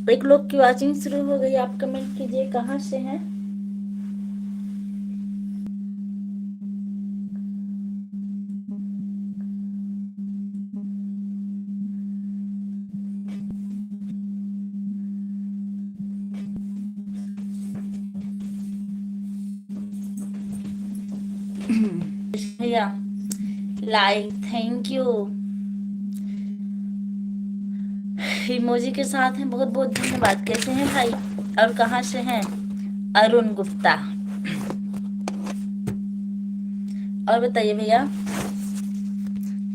एक लोग की वॉचिंग शुरू हो गई। आप कमेंट कीजिए कहाँ से हैं। भैया लाइक, थैंक यू। इमोजी के साथ हैं, बहुत बहुत धन्यवाद। कैसे हैं भाई और कहाँ से हैं? अरुण गुप्ता। और बताइए भैया,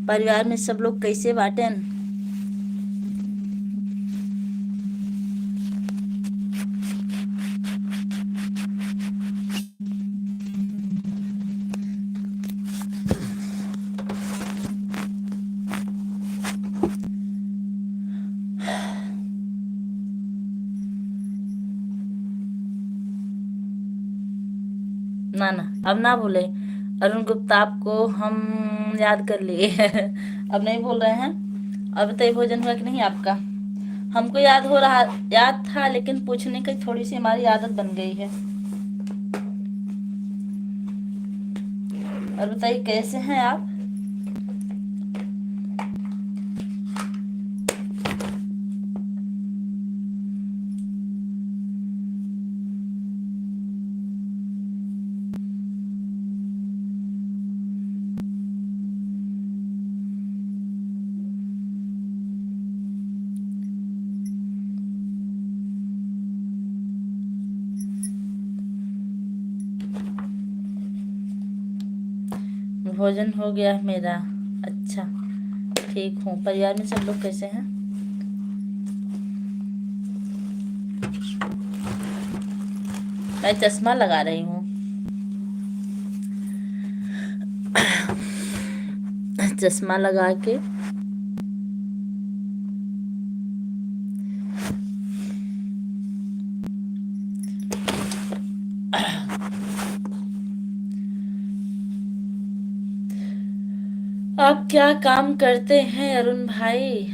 परिवार में सब लोग कैसे बाटें? ना ना, अब ना भूले। अरुण गुप्ता आपको हम याद कर लिए। अब नहीं भूल रहे हैं। और बताइए, भोजन हुआ कि नहीं आपका? हमको याद हो रहा, याद था, लेकिन पूछने की थोड़ी सी हमारी आदत बन गई है। और बताइए कैसे हैं आप? भोजन हो गया मेरा। अच्छा, ठीक हूँ। परिवार में सब लोग कैसे हैं? मैं चश्मा लगा रही हूँ। चश्मा लगा के आप क्या काम करते हैं अरुण भाई?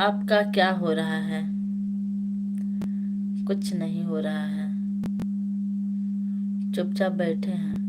आपका क्या हो रहा है? कुछ नहीं हो रहा है, चुपचाप बैठे हैं।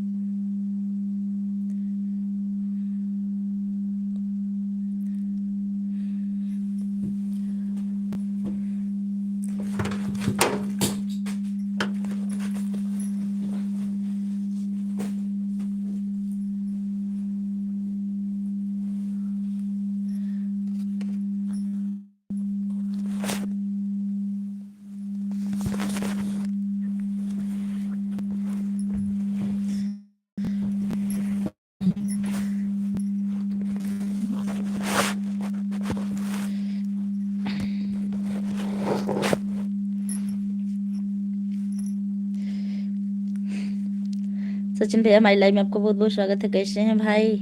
सचिन भैया, हमारी लाइव में आपको बहुत बहुत स्वागत है। कैसे हैं भाई?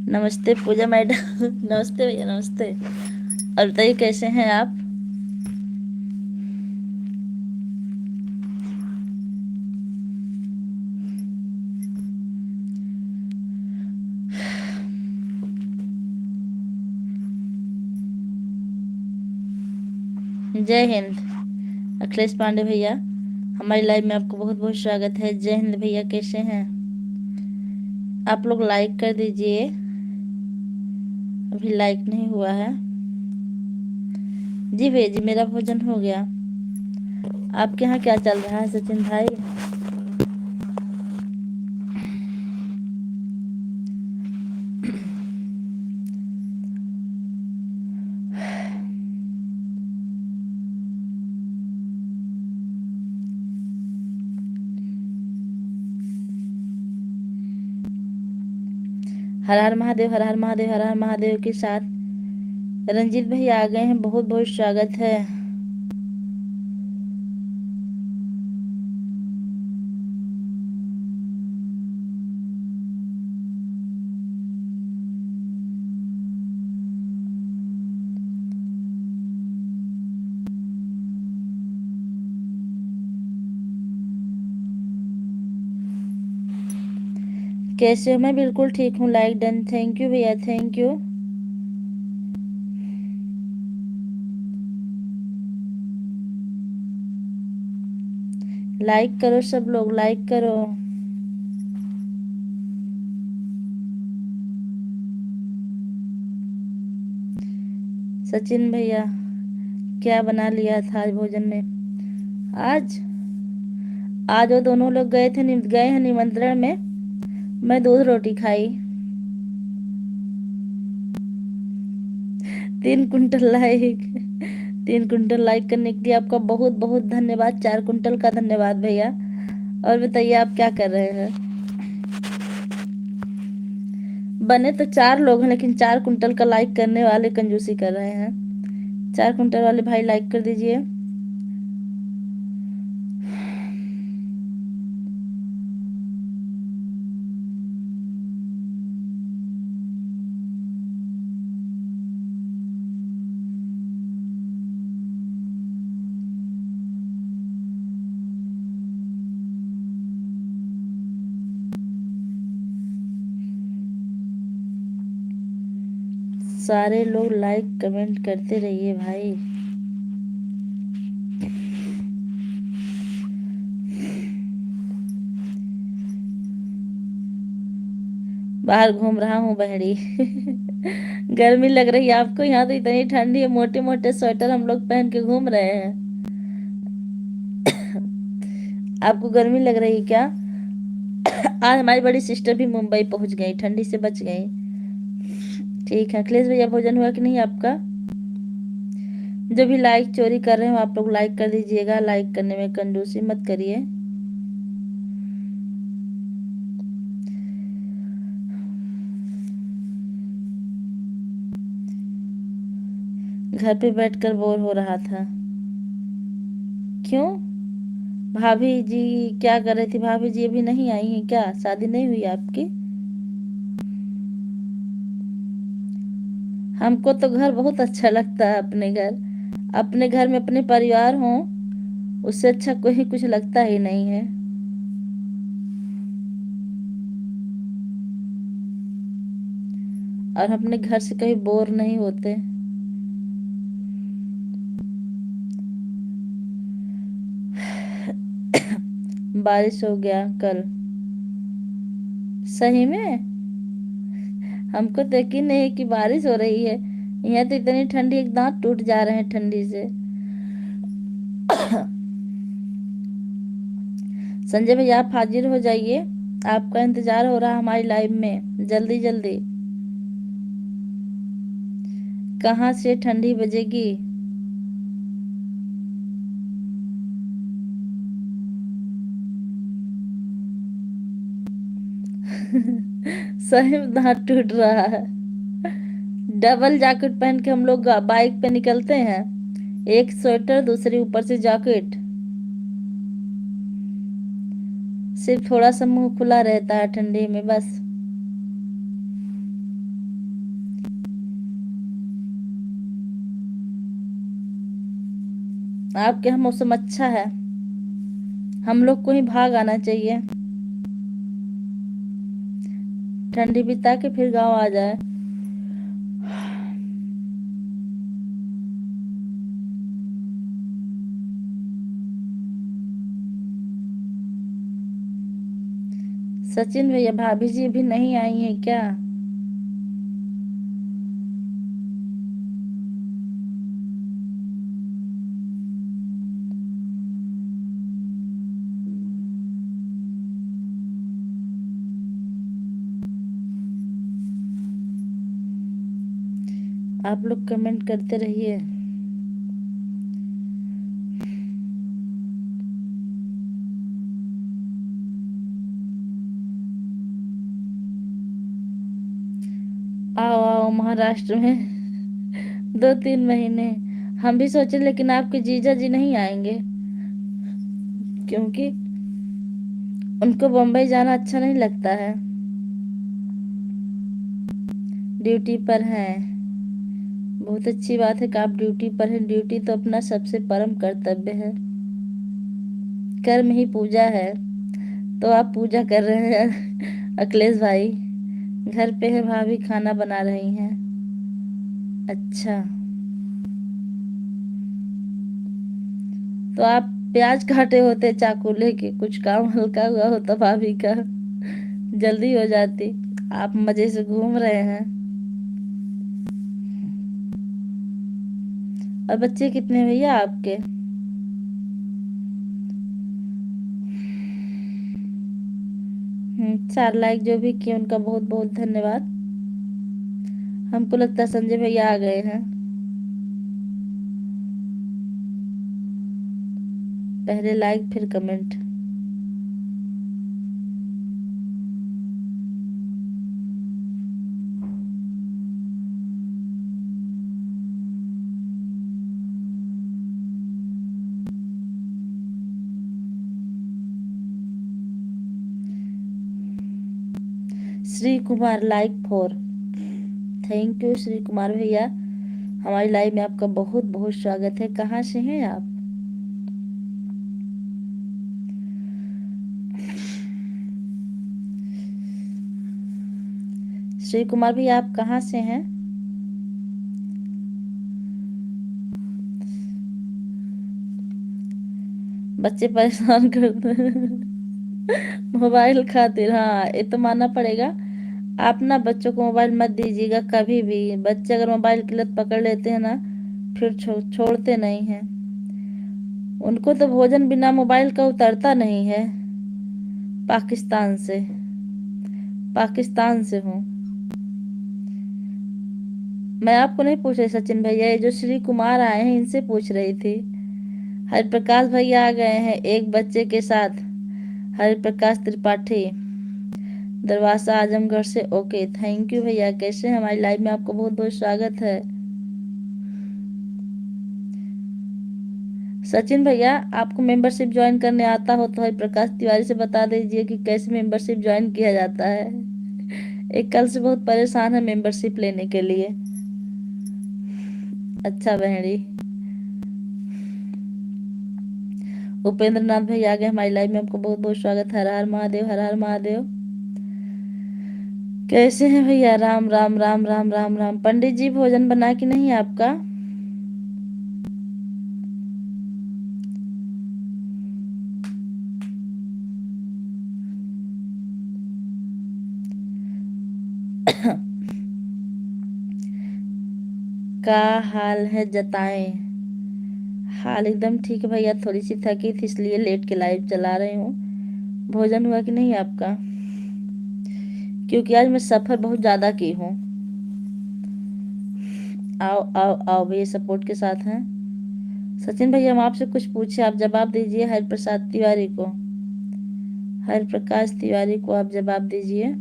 नमस्ते पूजा मैडम। नमस्ते भैया, नमस्ते। और बताइए कैसे हैं आप? जय हिंद अखिलेश पांडे भैया, हमारी लाइव में आपको बहुत बहुत स्वागत है। जय हिंद भैया, कैसे हैं आप लोग? लाइक कर दीजिए, अभी लाइक नहीं हुआ है। जी भैया जी, मेरा भोजन हो गया। आपके यहाँ क्या चल रहा है सचिन भाई? हर हर महादेव, हर हर महादेव, हर हर महादेव के साथ रंजीत भाई आ गए हैं, बहुत बहुत स्वागत है। कैसे हो? मैं बिल्कुल ठीक हूँ। Like done. थैंक यू भैया, थैंक यू। लाइक करो सब लोग, लाइक करो। सचिन भैया, क्या बना लिया था आज भोजन में? आज आज वो दोनों लोग गए हैं निमंत्रण में। मैं दूध रोटी खाई। 3 कुंटल लाइक। 3 कुंटल लाइक करने के लिए आपका बहुत बहुत धन्यवाद। 4 कुंटल का धन्यवाद भैया। और बताइए आप क्या कर रहे हैं? बने तो 4 लोग हैं, लेकिन 4 कुंटल का लाइक करने वाले कंजूसी कर रहे हैं। 4 कुंटल वाले भाई लाइक कर दीजिए। सारे लोग लाइक कमेंट करते रहिए भाई। बाहर घूम रहा हूँ बहरी। गर्मी लग रही है आपको? यहाँ तो इतनी ठंडी है, मोटे मोटे स्वेटर हम लोग पहन के घूम रहे हैं। आपको गर्मी लग रही है क्या? आज हमारी बड़ी सिस्टर भी मुंबई पहुंच गई, ठंडी से बच गई। ठीक है अखिलेश भैया, भोजन हुआ कि नहीं आपका? जो भी लाइक चोरी कर रहे हो आप लोग लाइक कर दीजिएगा। लाइक करने में कंजूसी मत करिए। घर पे बैठकर बोर हो रहा था। क्यों? भाभी जी क्या कर रही थी? भाभी जी अभी नहीं आई हैं क्या? शादी नहीं हुई आपकी? हमको तो घर बहुत अच्छा लगता है। अपने घर में अपने परिवार हो, उससे अच्छा कोई कुछ लगता ही नहीं है। और अपने घर से कहीं बोर नहीं होते। बारिश हो गया कल? सही में? हमको तो यकीन नहीं है कि बारिश हो रही है। यहाँ तो इतनी ठंडी, एक दांत टूट जा रहे हैं ठंडी से। संजय भैया आप हाजिर हो जाइए। आपका इंतजार हो रहा है हमारी लाइव में, जल्दी जल्दी। कहाँ से ठंडी बजेगी? सही में दांत टूट रहा है। डबल जैकेट पहन के हम लोग बाइक पे निकलते हैं। एक स्वेटर, दूसरी ऊपर से जैकेट। सिर्फ थोड़ा सा मुंह खुला रहता है ठंडी में बस। आपके यहाँ मौसम अच्छा है। हम लोग को ही भाग आना चाहिए, ठंडी बिता के फिर गांव आ जाए। सचिन भैया भाभी जी भी नहीं आई हैं क्या? आप लोग कमेंट करते रहिए। आओ आओ महाराष्ट्र में। 2-3 महीने। हम भी सोचे, लेकिन आपके जीजा जी नहीं आएंगे, क्योंकि उनको बम्बई जाना अच्छा नहीं लगता है। ड्यूटी पर हैं। बहुत अच्छी बात है कि आप ड्यूटी पर हैं। ड्यूटी तो अपना सबसे परम कर्तव्य है। कर्म ही पूजा है। तो आप पूजा कर रहे हैं। अखिलेश भाई, घर पे है भाभी, खाना बना रही हैं। अच्छा, तो आप प्याज काटे होते चाकू लेके, कुछ काम हल्का हुआ होता भाभी का, जल्दी हो जाती। आप मजे से घूम रहे हैं। और बच्चे कितने भैया आपके? 4 लाइक जो भी किए उनका बहुत बहुत धन्यवाद। हमको लगता है संजय भैया आ गए हैं। पहले लाइक फिर comment. Shri Kumar like 4। Thank you Shri Kumar भैया। हमारी लाइव में आपका बहुत बहुत स्वागत है। कहाँ से हैं आप? श्री कुमार भैया आप कहाँ से हैं? बच्चे परेशान करते हैं मोबाइल खातिर। हाँ, ये तो मानना पड़ेगा। आप ना बच्चों को मोबाइल मत दीजिएगा कभी भी। बच्चे अगर मोबाइल की लत पकड़ लेते हैं ना, फिर छोड़ते नहीं हैं। उनको तो भोजन बिना मोबाइल का उतरता नहीं है। पाकिस्तान से, पाकिस्तान से हूँ। मैं आपको नहीं पूछ रही सचिन भैया, ये जो श्री कुमार आए हैं इनसे पूछ रही थी। हरिप्रकाश भैया आ गए हैं एक बच्चे के साथ। हरिप्रकाश त्रिपाठी, दरवासा आजमगढ़ से। ओके, थैंक यू भैया। कैसे हैं? हमारी लाइव में आपको बहुत बहुत स्वागत है। सचिन भैया, आपको मेंबरशिप ज्वाइन करने आता हो तो हरिप्रकाश तिवारी से बता दीजिए कि कैसे मेंबरशिप ज्वाइन किया जाता है। एक कल से बहुत परेशान है मेंबरशिप लेने के लिए। अच्छा बहनी। उपेंद्र नाथ भैया आ गए हमारी लाइव में, आपको बहुत बहुत स्वागत है। हर हर महादेव, हर हर महादेव। कैसे हैं भैया? राम राम राम राम राम राम। पंडित जी भोजन बना कि नहीं आपका? का हाल है जताएं। हाल एकदम ठीक है भैया, थोड़ी सी थकी थी इसलिए लेट के लाइव चला रही हूँ। भोजन हुआ कि नहीं आपका? क्योंकि आज मैं सफर बहुत ज्यादा की हूँ। आओ आओ आओ भैया, सपोर्ट के साथ हैं। सचिन भैया, हम आपसे कुछ पूछे, आप जवाब दीजिए। हरिप्रसाद तिवारी को, हरिप्रकाश तिवारी को आप जवाब दीजिए।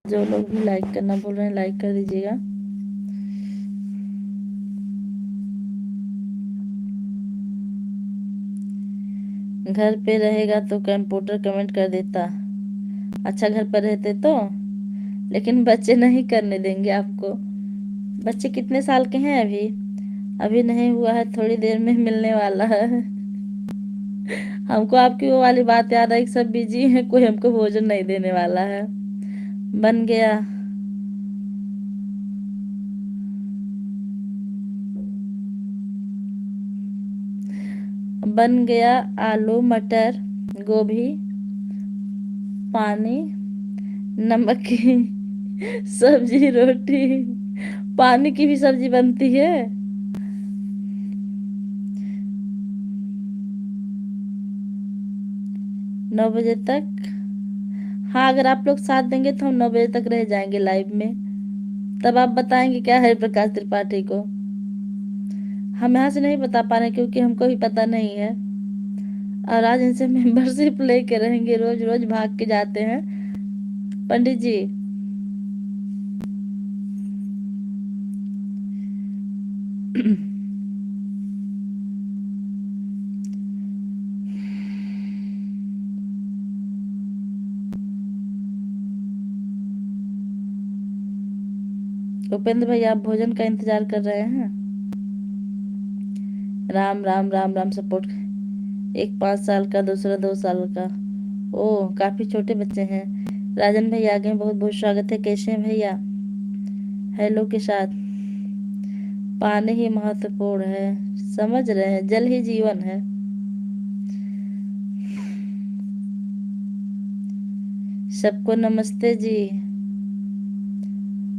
जो लोग भी लाइक करना बोल रहे हैं लाइक कर दीजिएगा। घर पे रहेगा तो कंप्यूटर कमेंट कर देता। अच्छा, घर पर रहते तो, लेकिन बच्चे नहीं करने देंगे आपको। बच्चे कितने साल के हैं अभी? अभी नहीं हुआ है, थोड़ी देर में मिलने वाला है। हमको आपकी वो वाली बात याद आई कि सब बिजी हैं, कोई हमको भोजन नहीं देने वाला है। बन गया। बन गया आलू मटर गोभी पानी नमक की सब्जी रोटी। पानी की भी सब्जी बनती है? 9 बजे तक? हाँ, अगर आप लोग साथ देंगे तो हम 9 बजे तक रह जाएंगे लाइव में। तब आप बताएंगे क्या हरि प्रकाश त्रिपाठी को? हम यहाँ से नहीं बता पा रहे क्योंकि हमको भी पता नहीं है। और आज इनसे मेंबरशिप लेके रहेंगे, रोज रोज भाग के जाते हैं पंडित जी। उपेंद्र भाई आप भोजन का इंतजार कर रहे हैं? राम राम राम राम सपोर्ट। एक 5 साल का, दूसरा 2 साल का। ओह काफी छोटे बच्चे हैं। राजन भैया आगे बहुत बहुत स्वागत है। कैसे हैं भैया? हेलो के साथ। पानी ही महत्वपूर्ण है, समझ रहे हैं, जल ही जीवन है। सबको नमस्ते जी।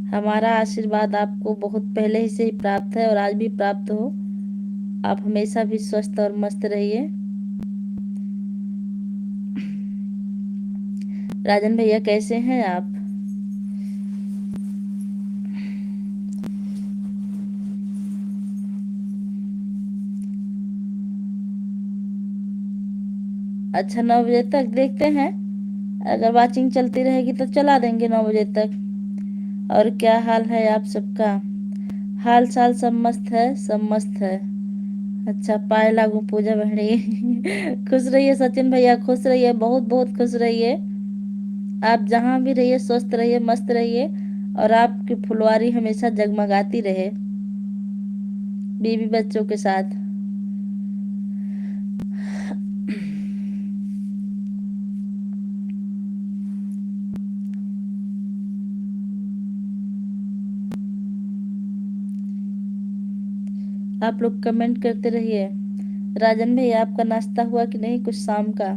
हमारा आशीर्वाद आपको बहुत पहले ही से ही प्राप्त है और आज भी प्राप्त हो। आप हमेशा भी स्वस्थ और मस्त रहिए। राजन भैया कैसे हैं आप? अच्छा 9 बजे तक देखते हैं, अगर वाचिंग चलती रहेगी तो चला देंगे 9 बजे तक। और क्या हाल है आप सबका? हाल चाल सब मस्त है, सब मस्त है। अच्छा पाए लागू पूजा बहनी खुश रहिए सचिन भैया, खुश रहिए, बहुत बहुत खुश रहिए। आप जहाँ भी रहिए स्वस्थ रहिए, मस्त रहिए और आपकी फुलवारी हमेशा जगमगाती रहे बीवी बच्चों के साथ। आप लोग कमेंट करते रहिए। राजन भैया आपका नाश्ता हुआ कि नहीं कुछ शाम का?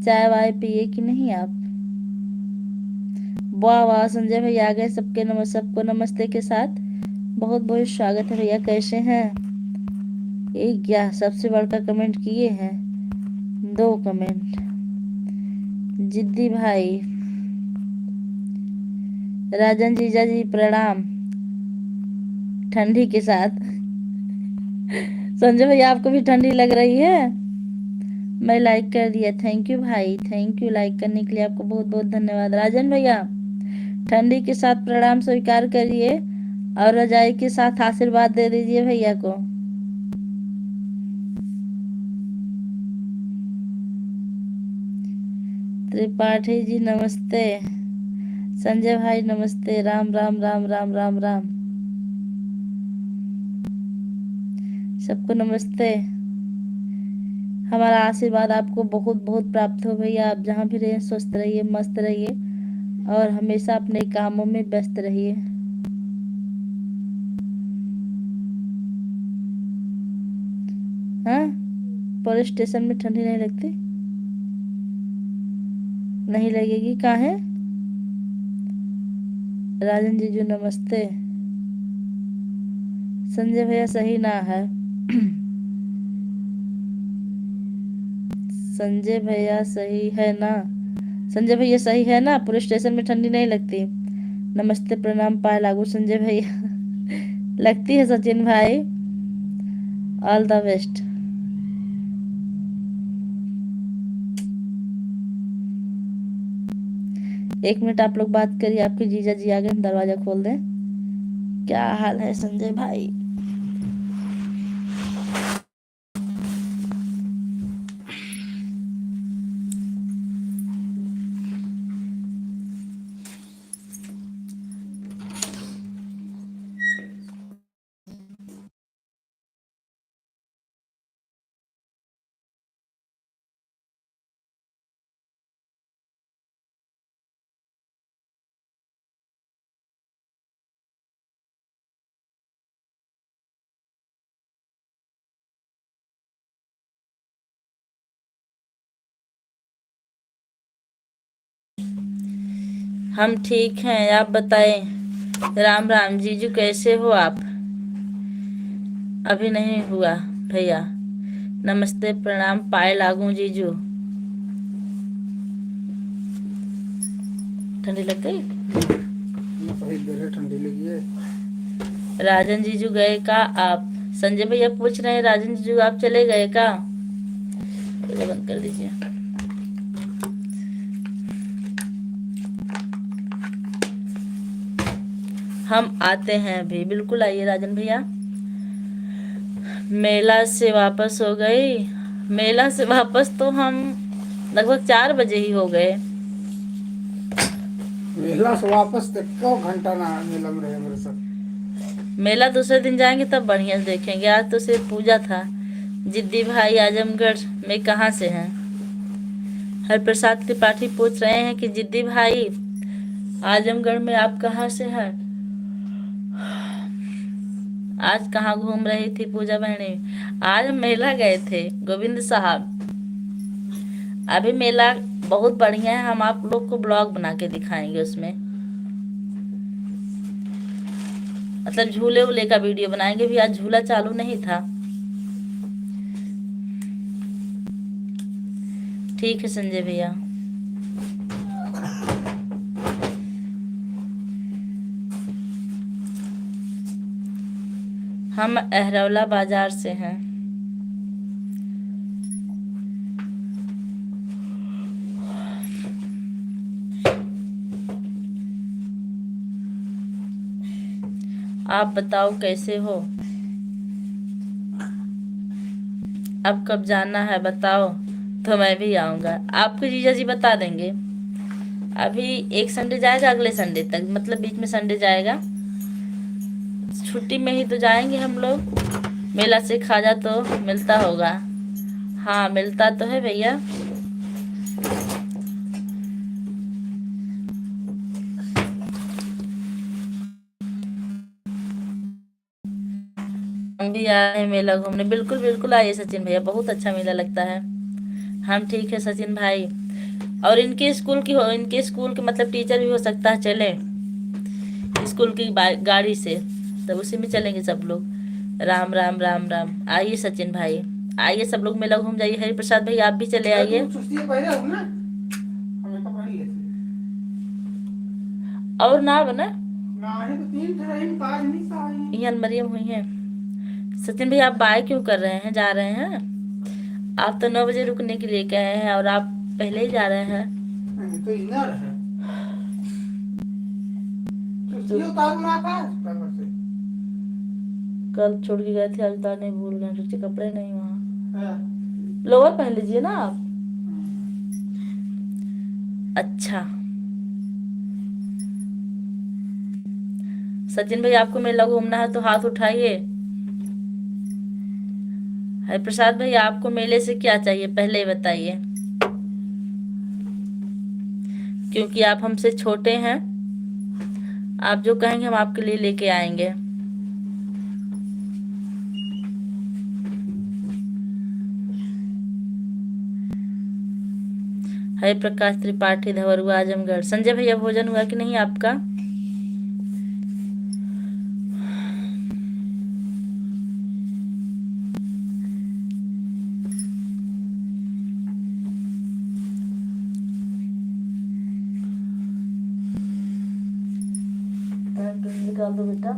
चाय वाय पिए कि नहीं आप? वाह वाह संजय भैया आ गए सबको नमस्ते के साथ। बहुत बहुत स्वागत है भैया, कैसे हैं? ये क्या सबसे बड़का कमेंट किए हैं? 2 कमेंट। जिद्दी भाई। राजन जीजा जी प्रणाम। ठंडी के साथ। संजय भैया आपको भी ठंडी लग रही है? मैं लाइक कर दिया, थैंक यू भाई, थैंक यू। लाइक करने के लिए आपको बहुत बहुत धन्यवाद। राजन भैया ठंडी के साथ प्रणाम स्वीकार करिए और रजाई के साथ आशीर्वाद दे दीजिए भैया को। त्रिपाठी जी नमस्ते। संजय भाई नमस्ते। राम राम राम राम राम राम। सबको नमस्ते। हमारा आशीर्वाद आपको बहुत बहुत प्राप्त हो भैया। आप जहाँ भी रहिए स्वस्थ रहिए, मस्त रहिए और हमेशा अपने कामों में व्यस्त रहिए। हाँ पुलिस स्टेशन में ठंडी नहीं लगती? नहीं लगेगी, कहाँ है? राजन जीजू नमस्ते। संजय भैया सही ना है संजय भैया सही है ना? संजय भैया सही है ना? पुलिस स्टेशन में ठंडी नहीं लगती? नमस्ते प्रणाम पाए लागू संजय भैया लगती है सचिन भाई। All the best. एक मिनट आप लोग बात करिए, आपके जीजा जी आ गए, हम दरवाजा खोल दें। क्या हाल है संजय भाई? हम ठीक हैं, आप बताएं। राम राम जीजू कैसे हो आप? अभी नहीं हुआ भैया। नमस्ते प्रणाम पाए लागू जीजू। ठंडी लग गई? ठंडी लगी है। राजन जीजू गए का आप? संजय भैया पूछ रहे हैं राजन जीजू आप चले गए का? बंद कर दीजिए। हम आते हैं अभी, बिल्कुल आइए राजन भैया। मेला से वापस हो गई? मेला से वापस तो हम लगभग 4 बजे ही हो गए। मेला से वापस देखो घंटा ना मेला में रहे मेरे साथ। मेला दूसरे दिन जाएंगे तब बढ़िया से देखेंगे। आज तो सिर्फ पूजा था। जिद्दी भाई आजमगढ़ में कहाँ से हैं? हरिप्रसाद त्रिपाठी पूछ रहे हैं कि जिद्दी भाई आजमगढ़ में आप कहाँ से हैं? आज कहाँ घूम रही थी पूजा बहनी? आज हम मेला गए थे गोविंद साहब। अभी मेला बहुत बढ़िया है, हम आप लोग को ब्लॉग बना के दिखाएंगे उसमें। मतलब झूले वूले का वीडियो बनाएंगे भी। आज झूला चालू नहीं था। ठीक है संजय भैया। हम अहरौला बाजार से हैं। आप बताओ कैसे हो? अब कब जाना है बताओ तो मैं भी आऊँगा। आपको जीजा जी बता देंगे। अभी एक संडे जाएगा, अगले संडे तक, मतलब बीच में संडे जाएगा। छुट्टी में ही तो जाएंगे हम लोग। मेला से खाजा तो मिलता होगा। हाँ मिलता तो है भैया। हम भी आए हैं मेला घूमने। बिल्कुल बिल्कुल आइए सचिन भैया, बहुत अच्छा मेला लगता है। हम ठीक है सचिन भाई। और इनके स्कूल की हो, इनके स्कूल के मतलब टीचर भी हो सकता है चले स्कूल की गाड़ी से, तब उसी में चलेंगे सब लोग। राम राम राम राम। आइए सचिन भाई, आइए सब लोग मेला घूम जाइए। हरि प्रसाद भाई आप भी चले अरे आइए। तुम सुस्ती पहले हो ना, हमें तो पहन लेते और ना बना ना है तो तीन ठहरा ही ताज नहीं ताज ये मरियम हुई है। सचिन भाई आप बाय क्यों कर रहे हैं, जा रहे हैं? आप तो 9 बजे रुकने के लिए कहे हैं और आप पहले ही जा रहे हैं। नहीं तो इनर है तो सुस्ती उतारू ना का कल से कल छोड़ के गए थे, आज उतारने भूल गए, सोचे कपड़े नहीं वहाँ। है। लोअर पहन लीजिए ना आप। अच्छा सचिन भाई आपको मेला घूमना है तो हाथ उठाइए। हरिप्रसाद भाई आपको मेले से क्या चाहिए पहले ही बताइए, क्योंकि आप हमसे छोटे हैं। आप जो कहेंगे हम आपके लिए लेके आएंगे। हरि प्रकाश त्रिपाठी धवरुआ आजमगढ़। संजय भैया भोजन हुआ कि नहीं आपका? निकाल दो बेटा।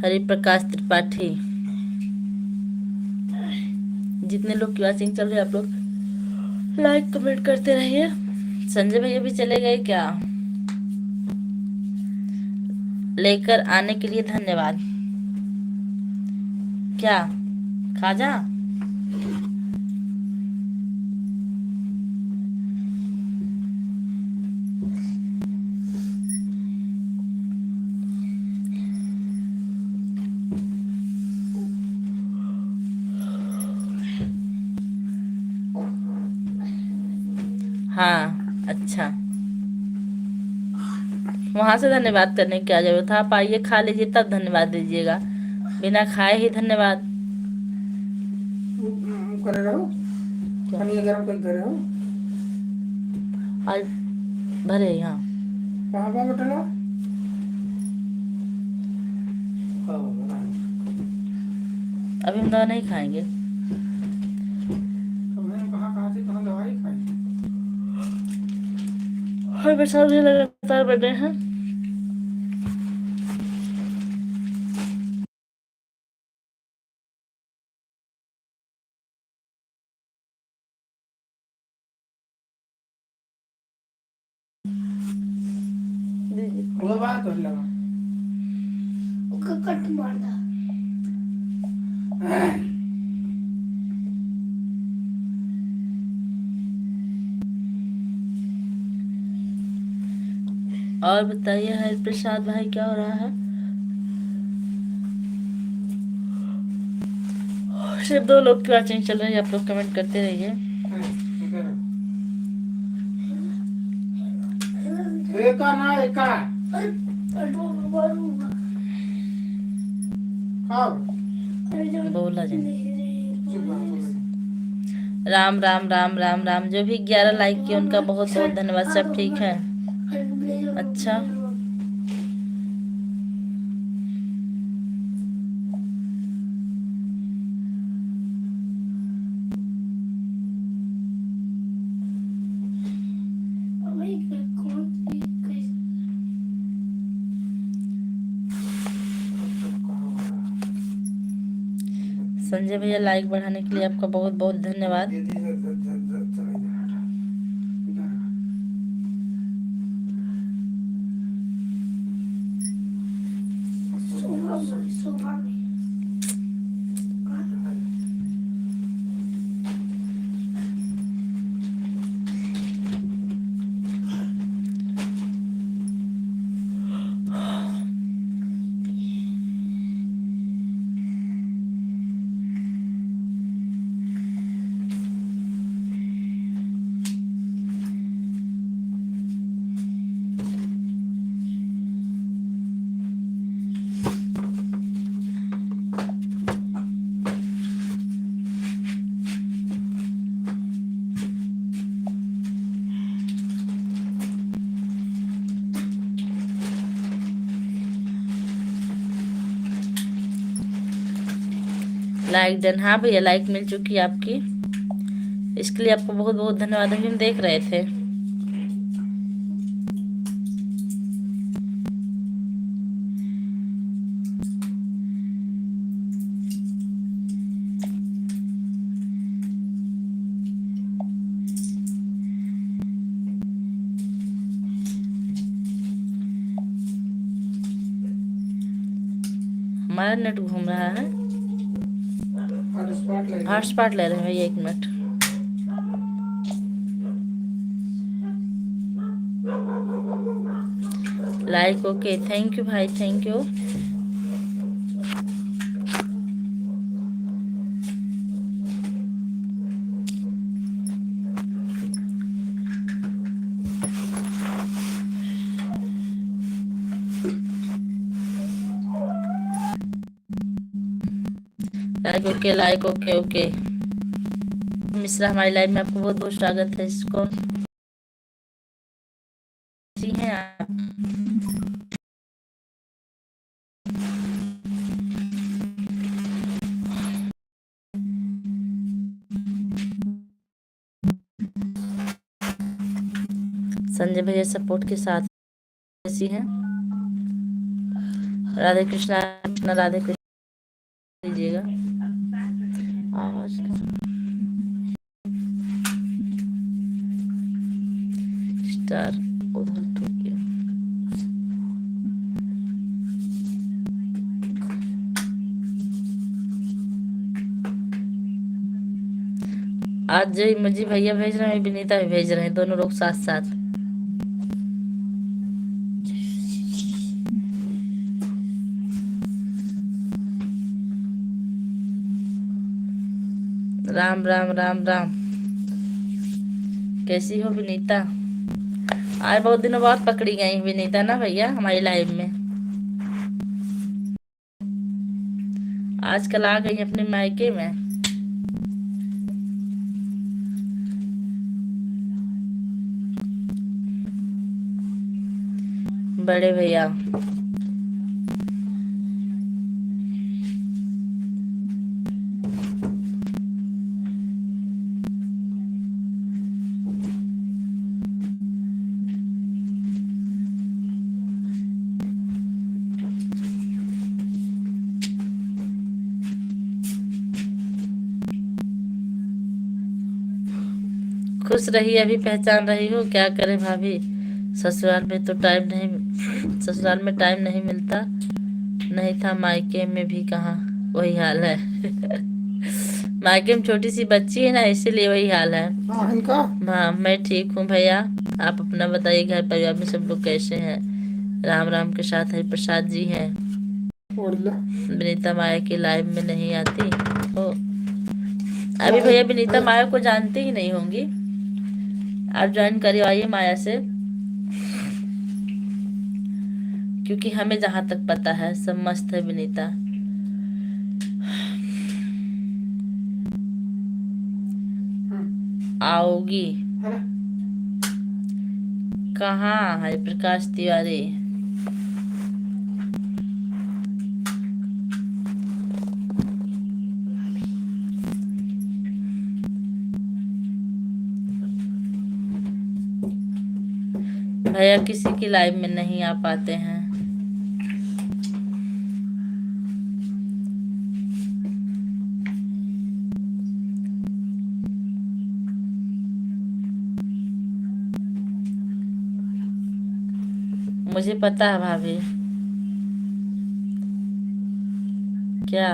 हरि प्रकाश त्रिपाठी। जितने लोग की वॉचिंग चल रही है आप लोग लाइक कमेंट करते रहिए। संजय भैया भी चले गए क्या? लेकर आने के लिए धन्यवाद। क्या खाजा? हाँ अच्छा, वहां से धन्यवाद करने की क्या जरूरत है? आप आइए खा लीजिए तब धन्यवाद दीजिएगा, बिना खाए ही धन्यवाद। करे रहो क्या पानी गरम कर दे रहे हो आज भरे यहाँ? कहाँ पर बटला हाँ बना है। अभी हम दवा नहीं खाएंगे। तो मैंने कहा थी कहाँ दवाई खाई हर बरसात मुझे लगातार बढ़ रहे हैं। वो बात हो लगा कट मारदा। और बताइए हरि प्रसाद भाई क्या हो रहा है? सिर्फ 2 लोग की वाचिंग चल रही है, आप लोग कमेंट करते रहिए। एका ना एका हाँ बोला जी। चुप रहो, बोलो। राम राम राम राम राम। जो भी 11 लाइक किए उनका बहुत बहुत धन्यवाद। सब ठीक है? अच्छा, संजय भैया लाइक बढ़ाने के लिए आपका बहुत बहुत धन्यवाद। ये इधर, इधर, इधर, इधर, इधर, इधर। Like done. हाँ भैया लाइक मिल चुकी है आपकी, इसके लिए आपको बहुत बहुत धन्यवाद। अभी हम देख रहे थे। हमारा नेट घूम रहा है। हॉटस्पॉट ले लो। हॉटस्पॉट ले रहे हैं भैया, 1 मिनट। लाइक ओके, थैंक यू भाई, thank you. Like okay, like okay okay. Mishra हमारी लाइव में आपको बहुत बहुत स्वागत है। कौन सी हैं आप? संजय भैया सपोर्ट के साथ कैसी हैं? राधे कृष्णा कृष्णा राधे कृष्ण दीजिएगा आवाज का। स्टार उधर तो गया। आज जो इमोजी भैया भेज रहे हैं, विनीता भी भेज रहे हैं, दोनों लोग साथ साथ। राम राम राम राम। कैसी हो विनीता? आज बहुत दिनों बाद पकड़ी गई विनीता ना भैया हमारी लाइव में। आजकल आ गई अपने मायके में। बड़े भैया खुश रहिए। अभी पहचान रही हो, क्या करें भाभी, ससुराल में टाइम नहीं मिलता। नहीं था मायके में भी कहाँ, वही हाल है। मायके में छोटी सी बच्ची है ना, इसीलिए वही हाल है। हाँ इनका। हाँ मैं ठीक हूँ भैया, आप अपना बताइए, घर परिवार में सब लोग कैसे हैं? राम राम के साथ हरि प्रसाद जी हैं। ओढ़ विनीता माया की लाइव में नहीं आती हो अभी ले। भैया, विनीता माया को जानती ही नहीं होंगी, आप ज्वाइन करवाइए माया से, क्योंकि हमें जहां तक पता है सब मस्त है विनीता। आओगी कहाँ है प्रकाश तिवारी? भैया किसी की लाइव में नहीं आ पाते हैं। मुझे पता है भाभी। क्या?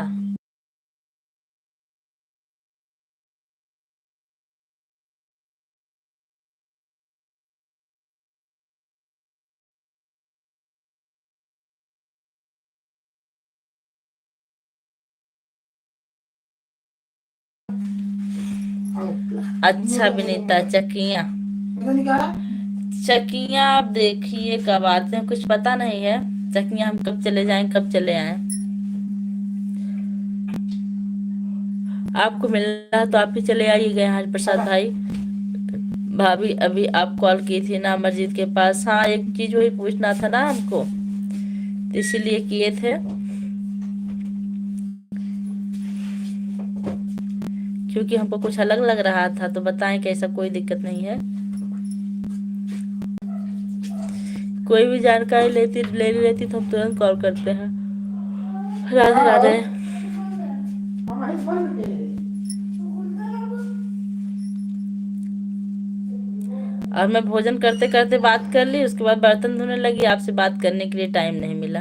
अच्छा विनीता, चकिया चकिया आप देखिए कब आते हैं, कुछ पता नहीं है। चकिया हम कब चले जाएं, कब चले आए? आपको मिलना है तो आप ही चले आइएगा हरि प्रसाद भाई। भाभी अभी आप कॉल की थी ना अमरजीत के पास? हाँ एक चीज वही पूछना था ना हमको, इसीलिए किए थे, क्योंकि हमको कुछ अलग लग रहा था, तो बताएं कि ऐसा कोई दिक्कत नहीं है। कोई भी जानकारी लेनी रहती तो हम तुरंत कॉल करते हैं। राधे राधे। और मैं भोजन करते करते बात कर ली, उसके बाद बर्तन धोने लगी, आपसे बात करने के लिए टाइम नहीं मिला।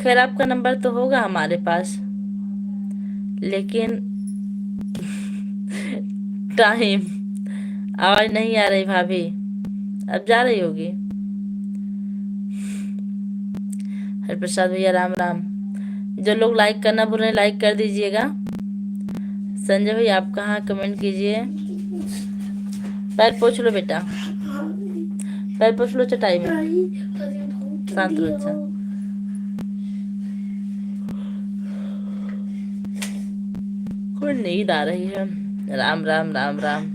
खैर आपका नंबर तो होगा हमारे पास, लेकिन टाइम। आवाज नहीं आ रही भाभी, अब जा रही होगी। हरिप्रसाद भैया राम राम। जो लोग लाइक करना भूल रहे हैं लाइक कर दीजिएगा। संजय भैया आप कहाँ, कमेंट कीजिए। पैर पोछ लो बेटा, पैर पोछ लो चटाई में, शांत रहो। अच्छा कोई नींद आ रही है। राम राम राम राम।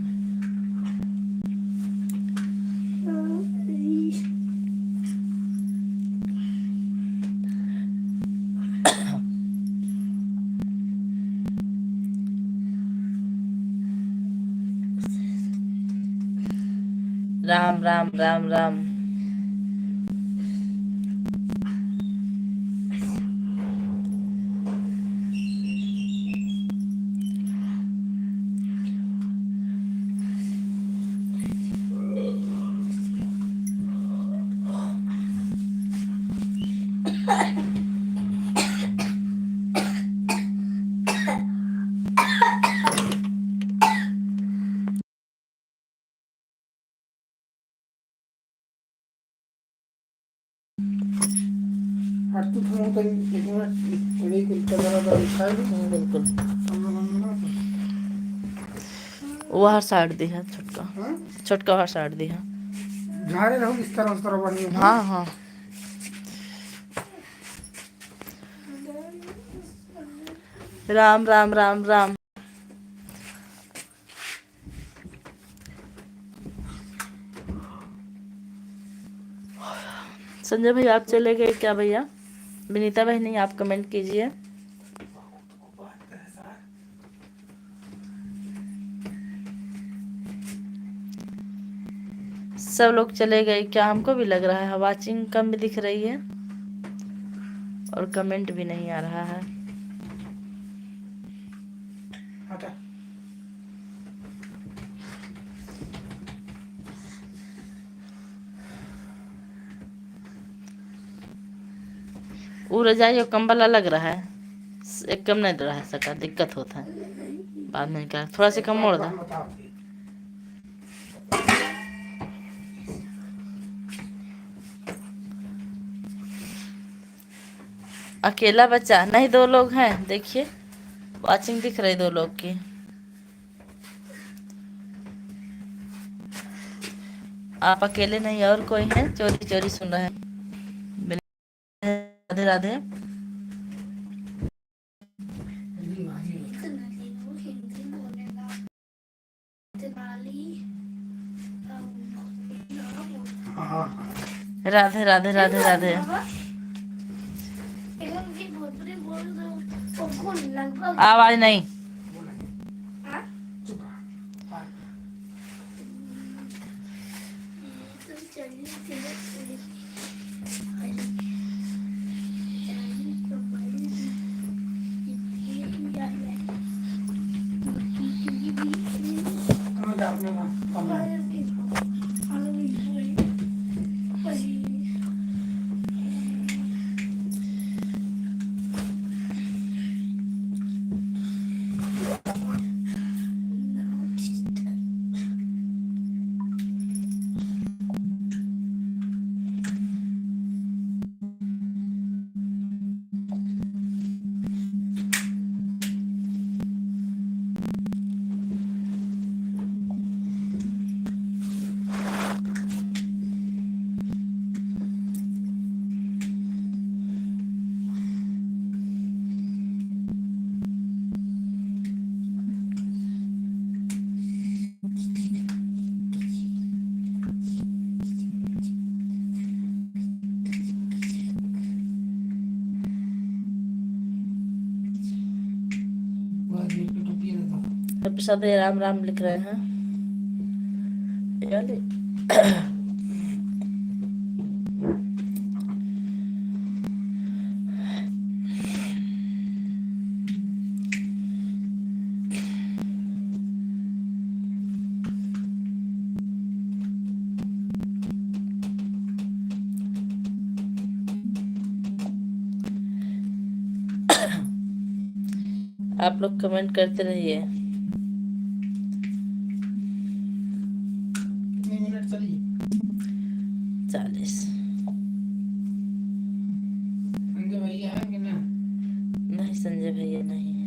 राम राम राम राम। बिल्कुल वह साइड दी है छोटका, छोटका वह साइड दी है। झाड़े रहो इस तरह उस तरह बढ़िया। हाँ हाँ। राम राम राम राम। संजय भाई आप चले गए क्या भैया? विनीता भाई नहीं, आप कमेंट कीजिए। सब लोग चले गए क्या? हमको भी लग रहा है वाचिंग कम भी दिख रही है और कमेंट भी नहीं आ रहा है। वो रजाई और कंबल अलग रहा है, एक कम नहीं रहा सका, दिक्कत होता है बाद में क्या, थोड़ा सा कम मोड़ दो। अकेला बच्चा नहीं, 2 लोग हैं, देखिए वॉचिंग दिख रही 2 लोग की। आप अकेले नहीं और कोई है चोरी चोरी सुन रहे हैं। राधे राधे। राधे राधे राधे राधे। आवाज नहीं। प्रसाद राम राम लिख रहे हैं। आप लोग कमेंट करते रहिए। कितने मिनट चली? 40। संजय भैया है कि ना? नहीं संजय भैया नहीं है।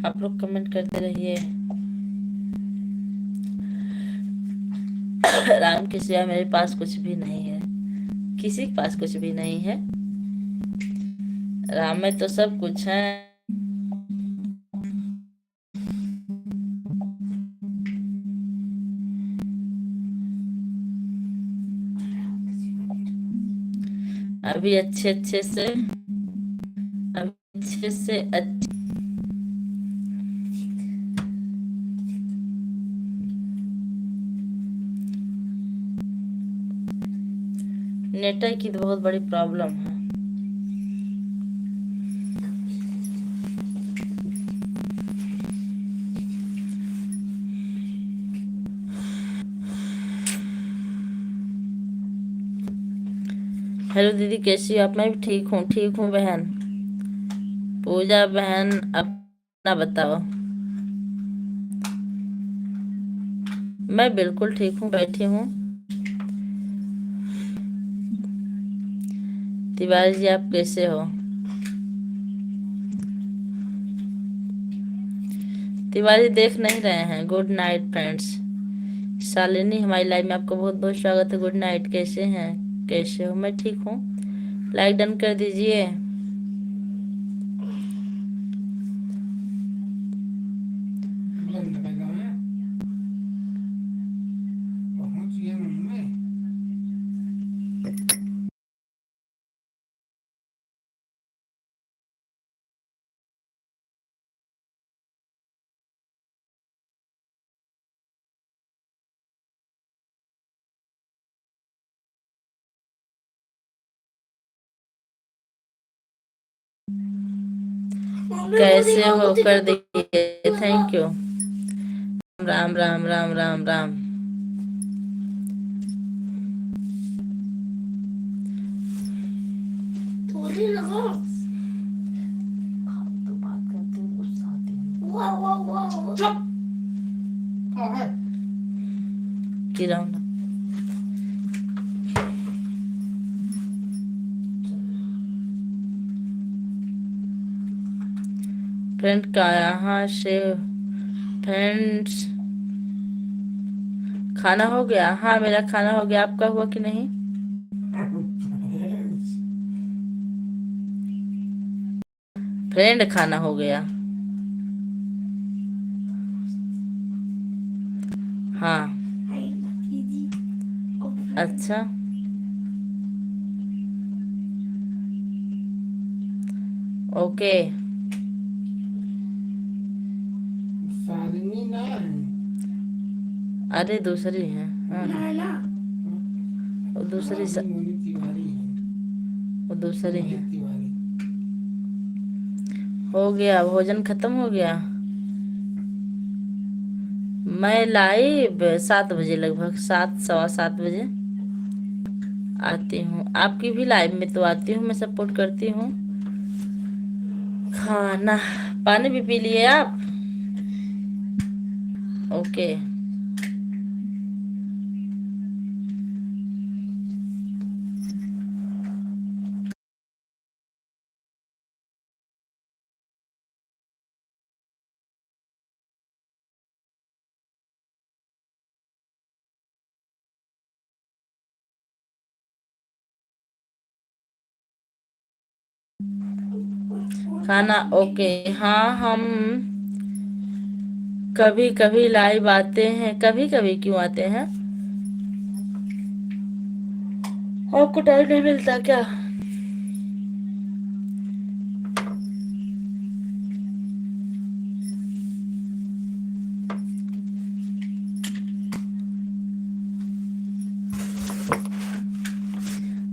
आप लोग कमेंट करते रहिए। राम के सिवा मेरे पास कुछ भी नहीं है, किसी के पास कुछ भी नहीं है। राम में तो सब कुछ है। अभी अच्छे अच्छे से, अभी अच्छे से अच्छे। नेटवर्क की तो बहुत बड़ी प्रॉब्लम है। हेलो दीदी कैसी हो आप? मैं भी ठीक हूँ बहन। पूजा बहन अपना बताओ। मैं बिल्कुल ठीक हूँ, बैठी हूँ। तिवारी जी आप कैसे हो? तिवारी देख नहीं रहे हैं। Good night friends. शालिनी हमारी लाइफ में आपको बहुत बहुत स्वागत है। Good night. कैसे हैं? कैसे हो? मैं ठीक हूँ। लाइक डन कर दीजिए। कैसे हो? कर दिए, थैंक यू। राम राम राम राम राम। थोड़ी लगाओ। तो बात करते हैं, गुस्सा आती है। वाह वाह वाह। चुप। हाँ है। गिराओ ना। फ्रेंड का यहाँ से फ्रेंड्स। खाना हो गया? हाँ मेरा खाना हो गया, आपका हुआ कि नहीं? फ्रेंड खाना हो गया। हाँ। अच्छा। ओके। शालिनी ना है। अरे दूसरी है। हाँ वो दूसरी मोनी तिवारी है। वो दूसरी है। तिवारी। हो गया, भोजन खत्म हो गया। मैं लाइव 7 बजे, लगभग 7 सवा 7 बजे आती हूँ। आपकी भी लाइव में तो आती हूँ, मैं सपोर्ट करती हूँ। खाना पानी भी पी लिए आप? ओके। खाना ओके। हाँ हम कभी कभी लाइव आते हैं। कभी कभी क्यों आते हैं? आपको टाइम नहीं मिलता क्या?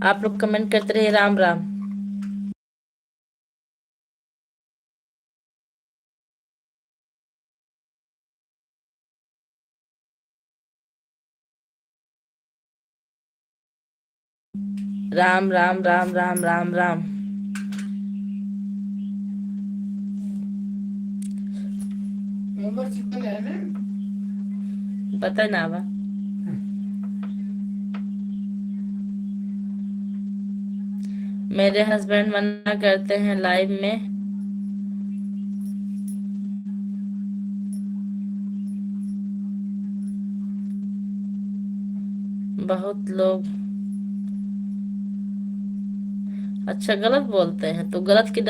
आप लोग कमेंट करते रहिए। राम राम। राम राम राम राम राम राम। मेंबरशिप है ना। पता ना बा। मेरे हस्बैंड मना करते हैं लाइव में। बहुत लोग अच्छा गलत बोलते हैं, तो गलत के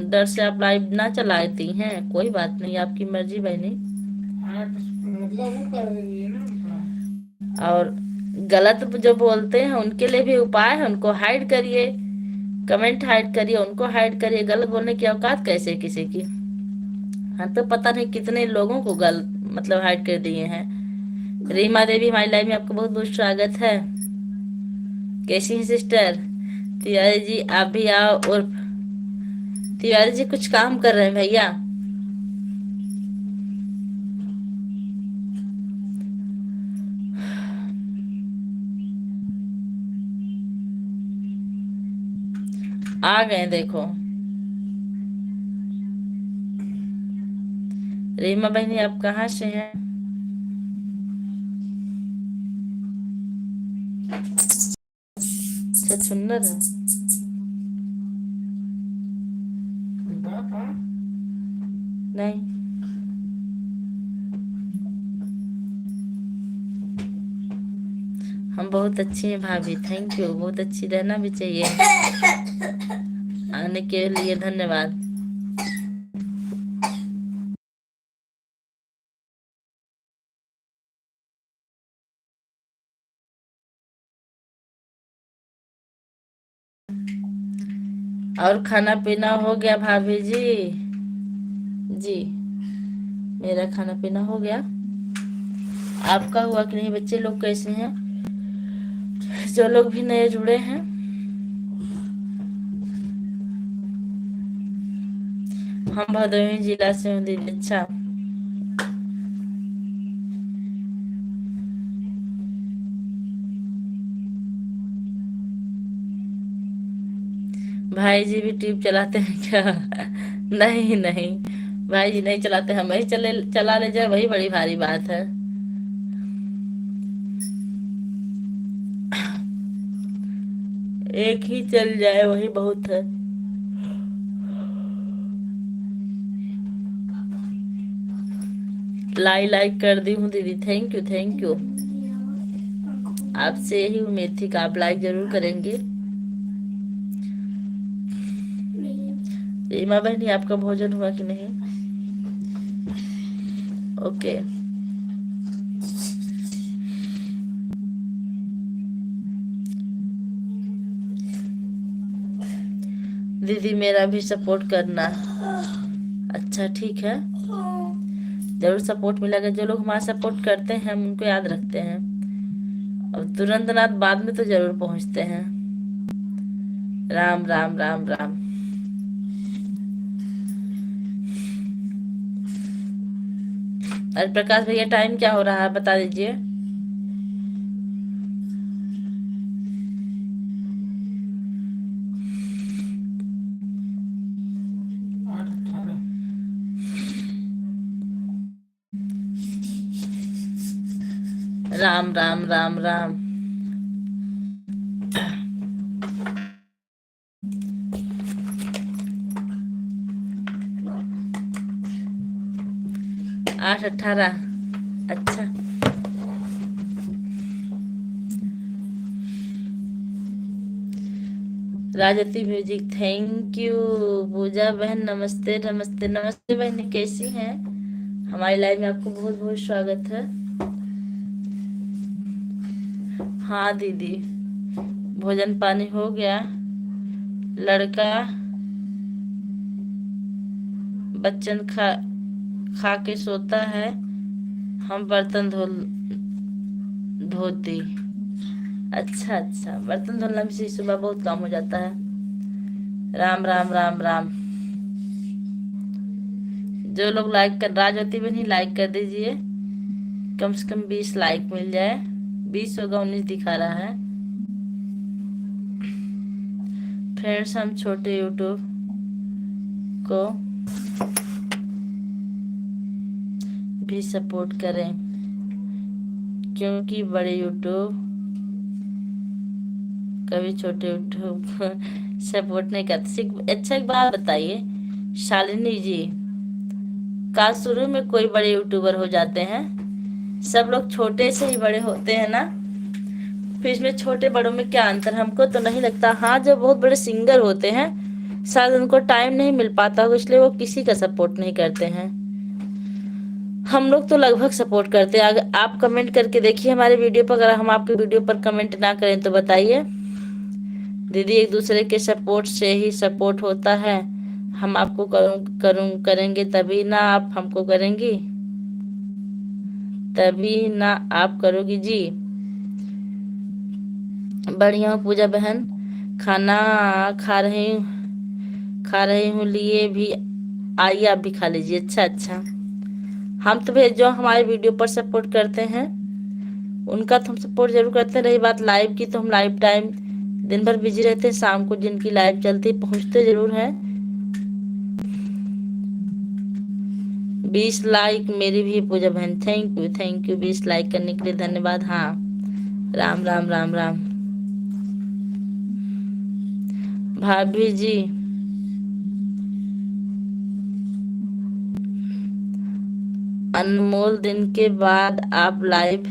डर से आप लाइव ना चलाती हैं। कोई बात नहीं, आपकी मर्जी बहनी। हाँ मतलब वो कर रही है ना उनका। और गलत जो बोलते हैं उनके लिए भी उपाय है। उनको हाइड करिए, कमेंट हाइड करिए, उनको हाइड करिए। गलत बोलने की औकात कैसे किसी की? हाँ तो पता नहीं कितने लोगों को गलत मतलब हाइड कर दिए हैं। रीमा देवी हमारी लाइफ में, आपका बहुत बहुत स्वागत है। कैसी हैं सिस्टर? तिवारी जी आप भी आओ। और तिवारी जी कुछ काम कर रहे हैं भैया। आ गए देखो। रीमा बहनी आप कहाँ से हैं? अच्छा सुंदर है। नहीं। हम बहुत अच्छी हैं भाभी, थैंक यू। बहुत अच्छी रहना भी चाहिए। आने के लिए धन्यवाद। और खाना पीना हो गया भाभी जी? जी मेरा खाना पीना हो गया। आपका हुआ कि नहीं? बच्चे लोग कैसे हैं? जो लोग भी नए जुड़े हैं। हम भदोही जिला से हूँ दीदी। अच्छा, भाई जी भी ट्यूब चलाते हैं क्या? नहीं नहीं, भाई जी नहीं चलाते, हम ही चला ले जाए वही बड़ी भारी बात है। एक ही चल जाए वही बहुत है। लाइक कर दी हूँ दीदी, थैंक यू थैंक यू। आपसे यही उम्मीद थी कि आप लाइक जरूर करेंगे। रीमा बहनी, आपका भोजन हुआ कि नहीं? ओके। दीदी मेरा भी सपोर्ट करना। अच्छा ठीक है, जरूर सपोर्ट मिलेगा। जो लोग हमारा सपोर्ट करते हैं हम उनको याद रखते हैं, और तुरंत रात बाद में तो जरूर पहुंचते हैं। राम राम राम राम। अरे प्रकाश भैया, टाइम क्या हो रहा है बता दीजिए। 8:18। राम राम राम राम। 8:18। अच्छा, राजती म्यूजिक, थैंक यू। पूजा बहन नमस्ते नमस्ते नमस्ते बहन, कैसी हैं? हमारी लाइव में आपको बहुत बहुत स्वागत है। हाँ दीदी, भोजन पानी हो गया। लड़का बच्चन खा के सोता है, हम बर्तन धोती। अच्छा अच्छा, बर्तन धोना भी सुबह बहुत काम हो जाता है। राम राम राम राम। जो लोग लाइक कर, राजवती बहनी लाइक कर दीजिए, कम से कम 20 लाइक मिल जाए। 20 होगा, 19 दिखा रहा है। फ्रेंड्स, हम छोटे यूट्यूब को भी सपोर्ट करें, क्योंकि बड़े यूट्यूब कभी छोटे यूट्यूब को सपोर्ट नहीं करते। अच्छा एक बात बताइए शालिनी जी, का शुरू में कोई बड़े यूट्यूबर हो जाते हैं? सब लोग छोटे से ही बड़े होते हैं ना, फिर इसमें छोटे बड़ों में क्या अंतर? हमको तो नहीं लगता। हाँ, जो बहुत बड़े सिंगर होते हैं शायद उनको टाइम नहीं मिल पाता हो, इसलिए वो किसी का सपोर्ट नहीं करते हैं। हम लोग तो लगभग सपोर्ट करते हैं। अगर आप कमेंट करके देखिए हमारे वीडियो पर, अगर हम आपके वीडियो पर कमेंट ना करें तो बताइए। दीदी, एक दूसरे के सपोर्ट से ही सपोर्ट होता है। हम आपको करेंगे तभी ना आप हमको करेंगी, तभी ना आप करोगी जी। बढ़िया हूँ पूजा बहन, खाना खा रही हूँ लिए भी आइए आप भी खा लीजिए। अच्छा अच्छा, हम तो भेज जो हमारे वीडियो पर सपोर्ट करते हैं उनका तो हम सपोर्ट जरूर करते हैं। रही बात लाइव की, तो हम लाइव टाइम दिन भर बिजी रहते हैं, शाम को जिनकी लाइव चलती पहुंचते जरूर हैं। 20 लाइक मेरी भी पूजा बहन, thank you thank you, 20 like करने के लिए धन्यवाद। हाँ, राम राम राम राम। भाभी जी, अनमोल दिन के बाद आप लाइव।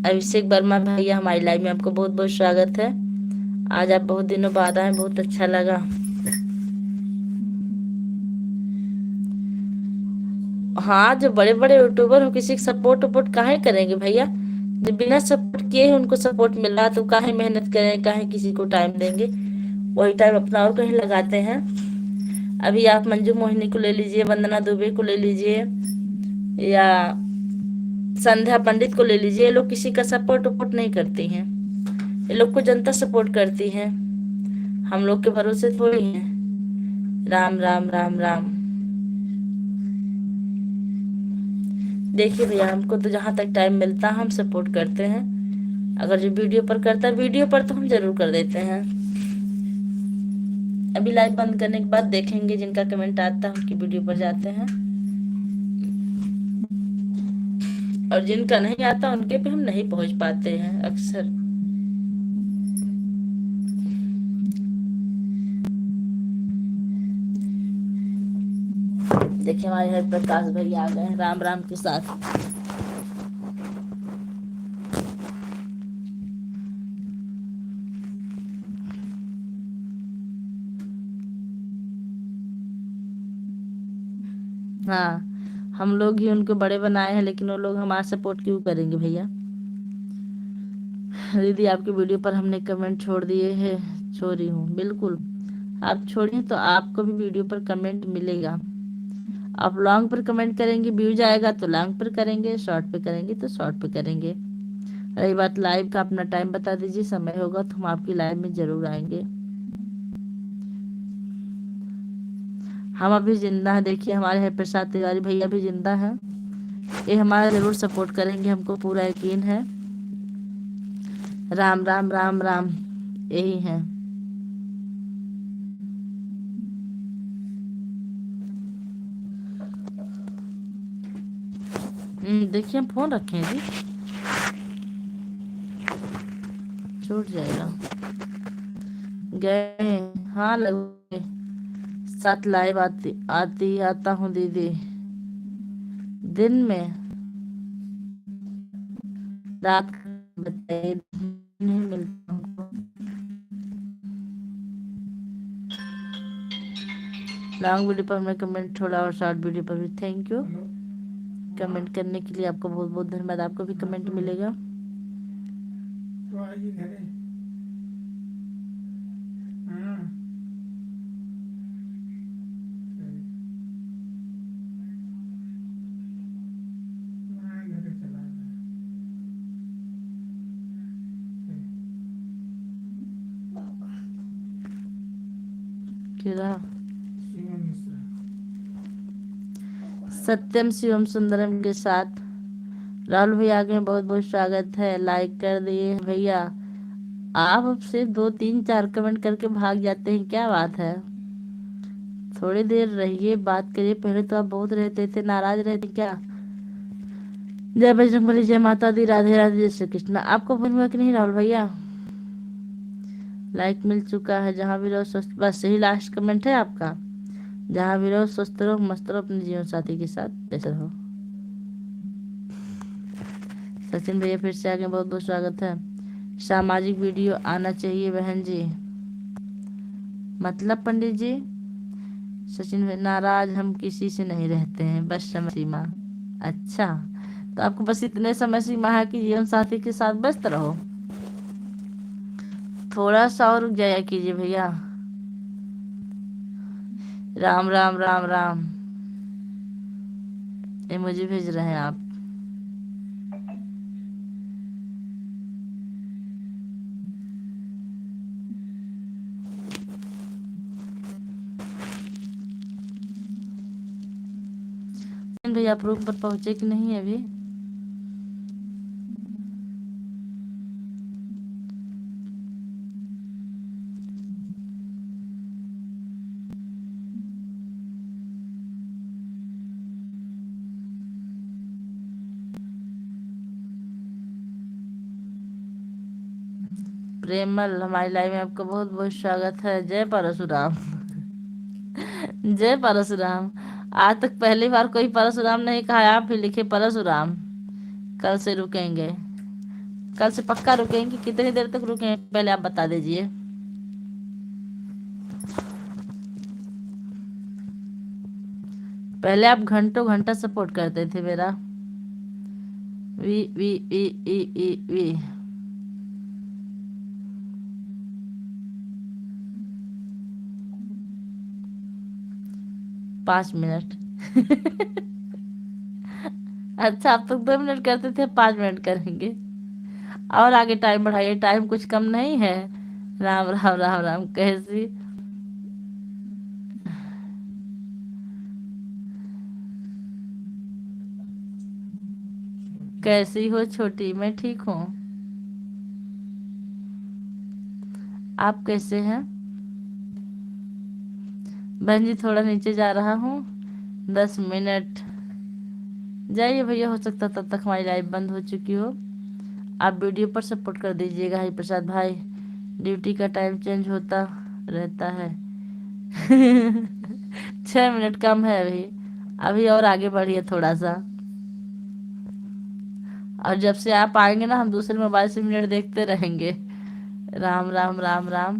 अभिषेक वर्मा भैया, हमारी लाइव में आपको बहुत बहुत स्वागत है। आज आप बहुत दिनों बाद आए, बहुत अच्छा लगा। हाँ, जो बड़े बड़े यूट्यूबर हो किसी का सपोर्ट वपोर्ट काहे करेंगे भैया? जो बिना सपोर्ट किए ही उनको सपोर्ट मिल रहा है तो काहे मेहनत करें, काहे किसी को टाइम देंगे? वही टाइम अपना और कहीं लगाते हैं। अभी आप मंजू मोहिनी को ले लीजिए, वंदना दुबे को ले लीजिए, या संध्या पंडित को ले लीजिए। ये लोग किसी का सपोर्ट वपोर्ट नहीं करती हैं, ये लोग को जनता सपोर्ट करती है, हम लोग के भरोसे थोड़ी है। राम राम राम राम। देखिए भैया, हमको तो जहाँ तक टाइम मिलता है हम सपोर्ट करते हैं। अगर जो वीडियो पर करता है वीडियो पर तो हम जरूर कर देते हैं। अभी लाइव बंद करने के बाद देखेंगे, जिनका कमेंट आता है उनकी वीडियो पर जाते हैं, और जिनका नहीं आता उनके पे हम नहीं पहुंच पाते हैं अक्सर। देखिए हमारे घर प्रकाश भैया आ गए हैं राम राम के साथ। हाँ, हम लोग ही उनको बड़े बनाए हैं, लेकिन वो लोग हमारा सपोर्ट क्यों करेंगे भैया। दीदी आपकी वीडियो पर हमने कमेंट छोड़ दिए हैं। छोड़ी हूँ बिल्कुल, आप छोड़िए तो आपको भी वीडियो पर कमेंट मिलेगा। आप लॉन्ग पर कमेंट करेंगे, व्यूज आएगा तो लॉन्ग पर करेंगे, शॉर्ट पे करेंगे तो शॉर्ट पे करेंगे। रही बात लाइव का, अपना टाइम बता दीजिए, समय होगा तो हम आपकी लाइव में जरूर आएंगे। हम अभी जिंदा है, देखिए हमारे हरिप्रसाद तिवारी भैया भी जिंदा है। ये हमारा जरूर सपोर्ट करेंगे, हमको पूरा यकीन है। राम राम राम राम, यही है। देखिए हम फोन रखे हैं जी, छूट जाएगा। गए, हाँ लगे। साथ लाइव आती आती आता हूँ दीदी, दिन में, रात को बताइए, नहीं मिलता हमको। लॉन्ग वीडियो पर हमने कमेंट छोड़ा और शॉर्ट वीडियो पर भी थैंक यू। कमेंट करने के लिए आपको बहुत बहुत धन्यवाद। आपको भी कमेंट मिलेगा। तो आइए घरे। हाँ, हाँ, घरे चला गया। क्या शिवम मिश्रा। सत्यम शिवम सुंदरम के साथ राहुल भैया आगे बहुत बहुत स्वागत है। लाइक कर दिए भैया। आप अब सिर्फ 2 3 4 कमेंट करके भाग जाते हैं, क्या बात है। थोड़ी देर रहिए, बात करिए। पहले तो आप बहुत रहते थे, नाराज रहते क्या। जय बजरंगबली, जय माता दी, राधे राधे, जय श्री कृष्ण। आपको फोन हुआ कि नहीं राहुल भैया। लाइक मिल चुका है। जहाँ भी रहो स्वस्थ, बस यही लास्ट कमेंट है आपका। जहाँ भी रहो स्वस्थ रहो, मस्त रहो, अपने जीवन साथी के साथ ऐसे रहो। सचिन भैया फिर से आगे बहुत बहुत स्वागत है। सामाजिक वीडियो आना चाहिए बहन जी। मतलब पंडित जी, सचिन भाई नाराज हम किसी से नहीं रहते हैं, बस समय सीमा। अच्छा, तो आपको बस इतने समय सीमा है कि जीवन साथी के साथ व्यस्त रहो। थोड़ा सा और रुक जाया कीजिए भैया। राम राम राम राम, ये मुझे भेज रहे हैं आप। भैया आप रूम पर पहुंचे कि नहीं अभी। प्रेमल, हमारी लाइव में आपका बहुत बहुत स्वागत है। जय परशुराम। जय परशुराम। आज तक पहली बार कोई परशुराम नहीं कहा है, आप ही लिखे परशुराम। कल से रुकेंगे, कल से पक्का रुकेंगे। कितनी देर तक रुकेंगे पहले आप बता दीजिए। पहले आप घंटों घंटा सपोर्ट करते थे मेरा। वी वी वी वी वी वी 5 मिनट। अच्छा, अब तक 2 मिनट करते थे, 5 मिनट करेंगे। और आगे टाइम बढ़ाइए, टाइम कुछ कम नहीं है। राम राम राम राम, कैसी। कैसी हो छोटी? मैं ठीक हूँ। आप कैसे हैं? बहन जी थोड़ा नीचे जा रहा हूँ, 10 मिनट। जाइए भैया, हो सकता तब तक हमारी लाइव बंद हो चुकी हो। आप वीडियो पर सपोर्ट कर दीजिएगा हरि प्रसाद भाई, ड्यूटी का टाइम चेंज होता रहता है। 6 मिनट कम है अभी। अभी और आगे बढ़िए थोड़ा सा। और जब से आप आएंगे ना, हम दूसरे मोबाइल से मिनट देखते रहेंगे। राम राम राम राम।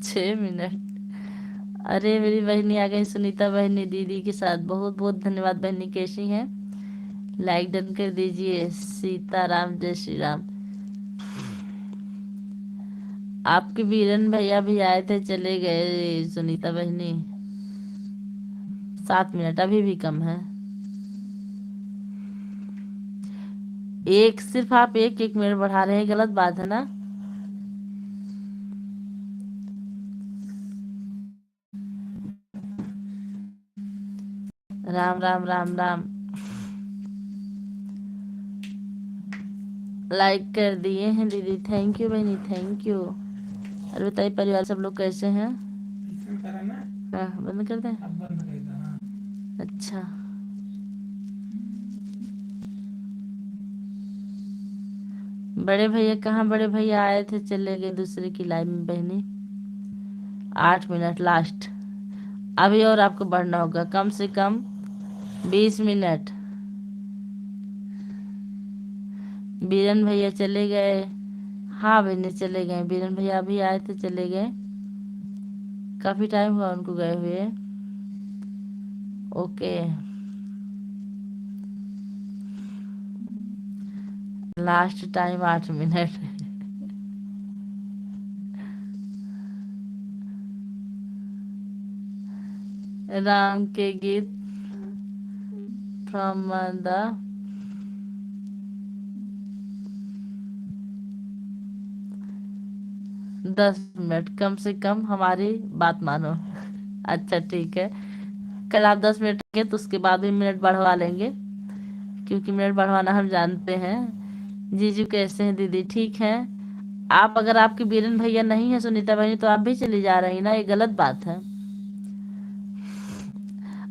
6 मिनट। अरे मेरी बहनी आ गई, सुनीता बहनी दीदी के साथ। बहुत बहुत धन्यवाद बहनी, कैसी हैं? लाइक डन कर दीजिए। सीताराम, जय श्री राम। आपके बीरन भैया भी आए थे, चले गए सुनीता बहनी। 7 मिनट अभी भी कम है। एक सिर्फ आप एक एक मिनट बढ़ा रहे हैं, गलत बात है ना। राम राम राम राम। लाइक कर दिए हैं दीदी, थैंक यू बहनी, थैंक यू। और बताइए परिवार सब लोग कैसे हैं? हाँ, बंद कर दें? अच्छा। बड़े भैया कहाँ? बड़े भैया आए थे, चले गए दूसरे की लाइन में बहनी। 8 मिनट लास्ट। अभी और आपको बढ़ना होगा, कम से कम 20 मिनट। बीरन भैया चले गए। हाँ बहनी चले गए, बीरन भैया अभी आए थे, चले गए। काफी टाइम हुआ उनको गए हुए। Okay. Last time 8 minute. Ram के गीत फ्रॉम द 10 मिनट, कम से कम हमारी बात मानो। अच्छा ठीक है, कल आप 10 मिनट के तो उसके बाद भी मिनट बढ़वा लेंगे, क्योंकि मिनट बढ़वाना हम जानते हैं। जीजू कैसे हैं? दीदी ठीक है। आप अगर आपके बीरन भैया नहीं है सुनीता बहनी, तो आप भी चली जा रही ना, ये गलत बात है।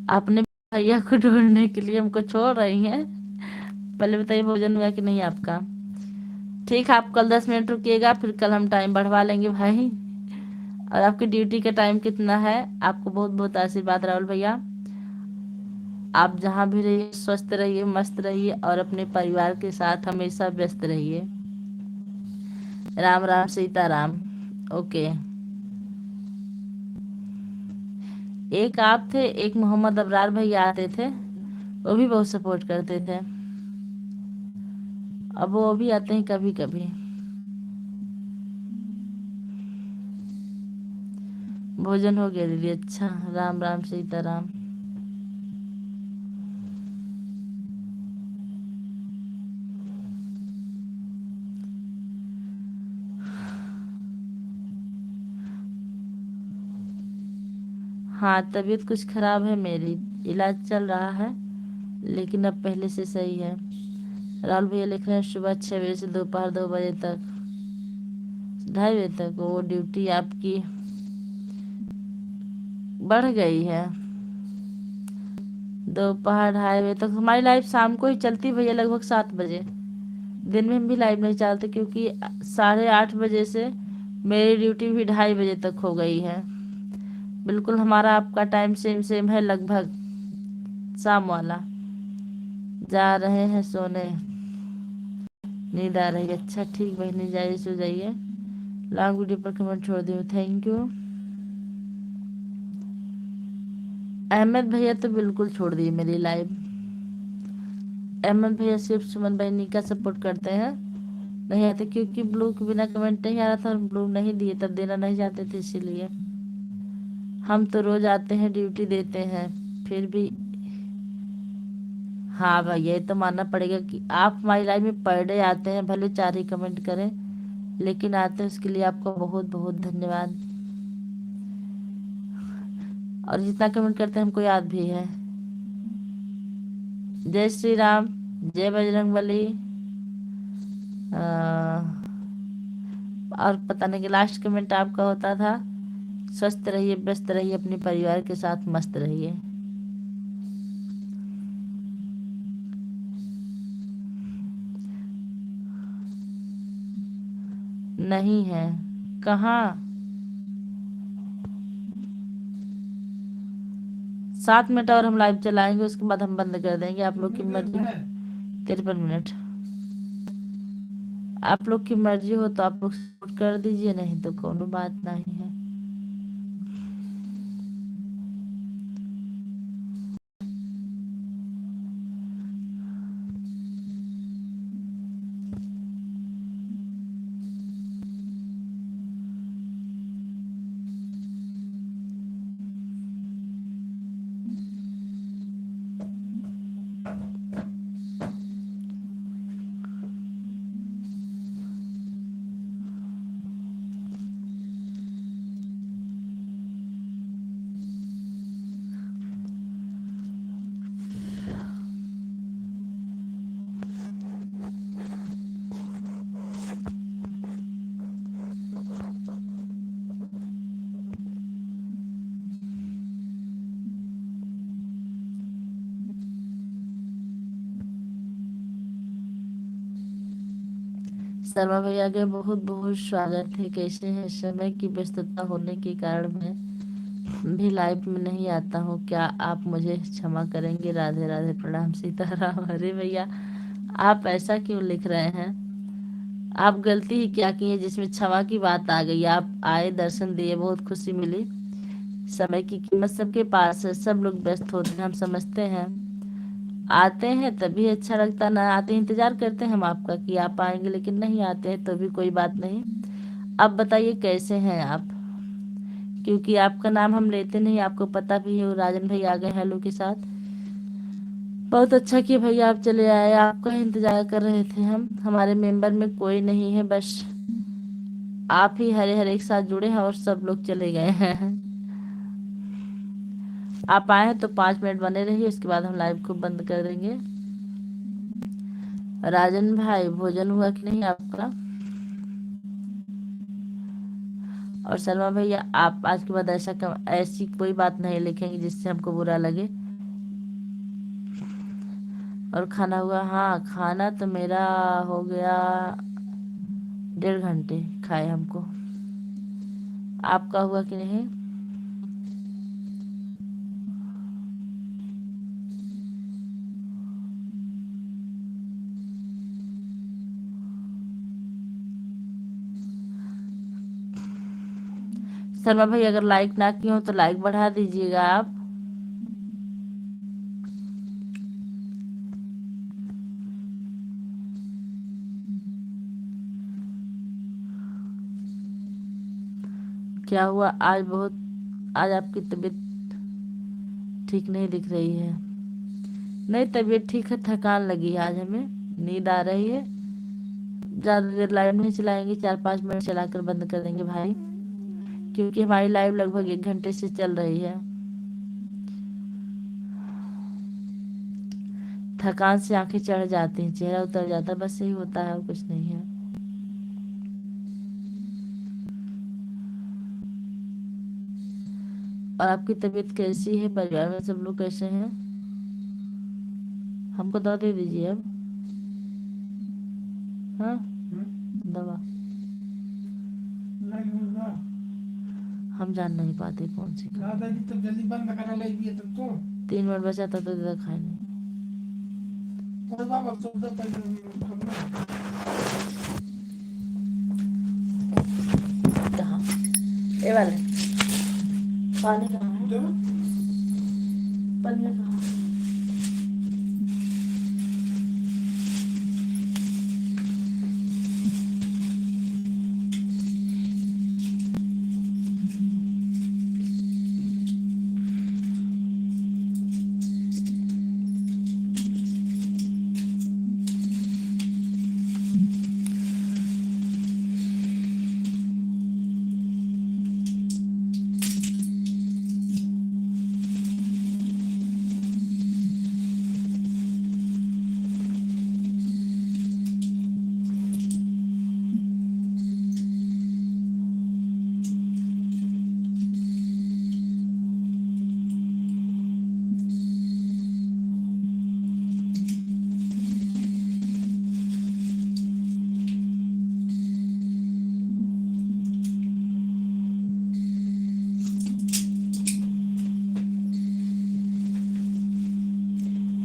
अपने भैया को ढूंढने के लिए हमको छोड़ रही हैं। पहले बताइए भोजन हुआ कि नहीं आपका? ठीक है, आप कल 10 मिनट रुकिएगा, फिर कल हम टाइम बढ़वा लेंगे भाई। और आपकी ड्यूटी का टाइम कितना है? आपको बहुत बहुत आशीर्वाद राहुल भैया। आप जहाँ भी रहिए स्वस्थ रहिए, मस्त रहिए, और अपने परिवार के साथ हमेशा व्यस्त रहिए। राम राम सीताराम। ओके। एक आप थे, एक मोहम्मद अबरार भैया आते थे, वो भी बहुत सपोर्ट करते थे। अब वो भी आते हैं कभी कभी। भोजन हो गया दीदी? अच्छा, राम राम सीताराम। हाँ तबीयत कुछ खराब है मेरी, इलाज चल रहा है, लेकिन अब पहले से सही है। राहुल भैया लिख रहे हैं सुबह 6 बजे से दोपहर 2 बजे तक, 2:30 बजे तक वो ड्यूटी आपकी बढ़ गई है। दोपहर 2:30 बजे तक हमारी लाइव शाम को ही चलती भैया, लगभग 7 बजे। दिन में हम भी लाइव नहीं चलते, क्योंकि 8:30 बजे से मेरी ड्यूटी भी 2:30 बजे तक हो गई है। बिल्कुल हमारा आपका टाइम सेम सेम है लगभग, शाम वाला। जा रहे हैं सोने, नींद आ रही है। अच्छा ठीक बहनी, जाइए सो जाइए। लॉन्ग वीडियो पर कमेंट छोड़ दियो, थैंक यू। अहमद भैया तो बिल्कुल छोड़ दिए मेरी लाइव। अहमद भैया सिर्फ सुमन बहनी का सपोर्ट करते हैं, नहीं आते, क्योंकि ब्लू के बिना कमेंट नहीं आ रहा था, और ब्लू नहीं दिए तब देना नहीं चाहते थे, इसीलिए। हम तो रोज आते हैं, ड्यूटी देते हैं, फिर भी। हाँ भैया, ये तो मानना पड़ेगा कि आप हमारी लाइफ में पर डे आते हैं, भले 4 ही कमेंट करें, लेकिन आते हैं, उसके लिए आपका बहुत बहुत धन्यवाद। और जितना कमेंट करते हैं हमको याद भी है। जय श्री राम, जय बजरंगबली। और पता नहीं कि लास्ट कमेंट आपका होता था, स्वस्थ रहिए, व्यस्त रहिए, अपने परिवार के साथ मस्त रहिए। नहीं है कहाँ? 7 मिनट और हम लाइव चलाएंगे, उसके बाद हम बंद कर देंगे, आप लोग की मर्जी। 53 मिनट। आप लोग की मर्जी हो तो आप लोग सपोर्ट कर दीजिए, नहीं तो कोनो बात नहीं है। शर्मा भैया के बहुत बहुत स्वागत है। कैसे हैं? समय की व्यस्तता होने के कारण मैं भी लाइव में नहीं आता हूँ, क्या आप मुझे क्षमा करेंगे? राधे राधे, प्रणाम, सीताराम। अरे भैया, आप ऐसा क्यों लिख रहे हैं? आप गलती ही क्या की है जिसमें क्षमा की बात आ गई? आप आए, दर्शन दिए, बहुत खुशी मिली। समय की कीमत सबके पास है, सब लोग व्यस्त होते हैं, हम समझते हैं। आते हैं तभी अच्छा लगता, ना आते इंतजार करते हैं हम आपका कि आप आएंगे, लेकिन नहीं आते हैं तो भी कोई बात नहीं। अब बताइए कैसे हैं आप? क्योंकि आपका नाम हम लेते नहीं, आपको पता भी है। राजन भाई आ गए हेलो के साथ। बहुत अच्छा किया भैया, आप चले आए, आपका ही इंतजार कर रहे थे हम। हमारे मेंबर में कोई नहीं है, बस आप ही हरे हरे एक साथ जुड़े हैं और सब लोग चले गए हैं। आप आए हैं तो 5 मिनट बने रहिए, उसके बाद हम लाइव को बंद कर देंगे। राजन भाई, भोजन हुआ कि नहीं आपका? और शर्मा भैया, आप आज के बाद ऐसी कोई बात नहीं लिखेंगे जिससे हमको बुरा लगे। और खाना हुआ? हाँ, खाना तो मेरा हो गया, 1.5 घंटे खाए हमको। आपका हुआ कि नहीं? शर्मा भाई, अगर लाइक ना किए हो तो लाइक बढ़ा दीजिएगा आप। क्या हुआ आज आपकी तबीयत ठीक नहीं दिख रही है? नहीं, तबीयत ठीक है, थकान लगी है आज हमें, नींद आ रही है। ज्यादा देर लाइव नहीं चलाएंगे, 4-5 मिनट चलाकर बंद कर देंगे भाई, क्योंकि हमारी लाइव लगभग 1 घंटे से चल रही है। थकान से आंखें चढ़ जाती हैं, चेहरा उतर जाता है, बस यही होता है और कुछ नहीं है। और आपकी तबीयत कैसी है? परिवार में सब लोग कैसे हैं? हमको दवा दे दीजिए अब। हाँ, दवा हम जान नहीं पाते कौन सी तो जल्दी बंद करा लेगी तो 3 मिनट बचा था तो ज्यादा खाए नहीं। कहाँ ये वाले पानी कहाँ है? पन्ने कहाँ?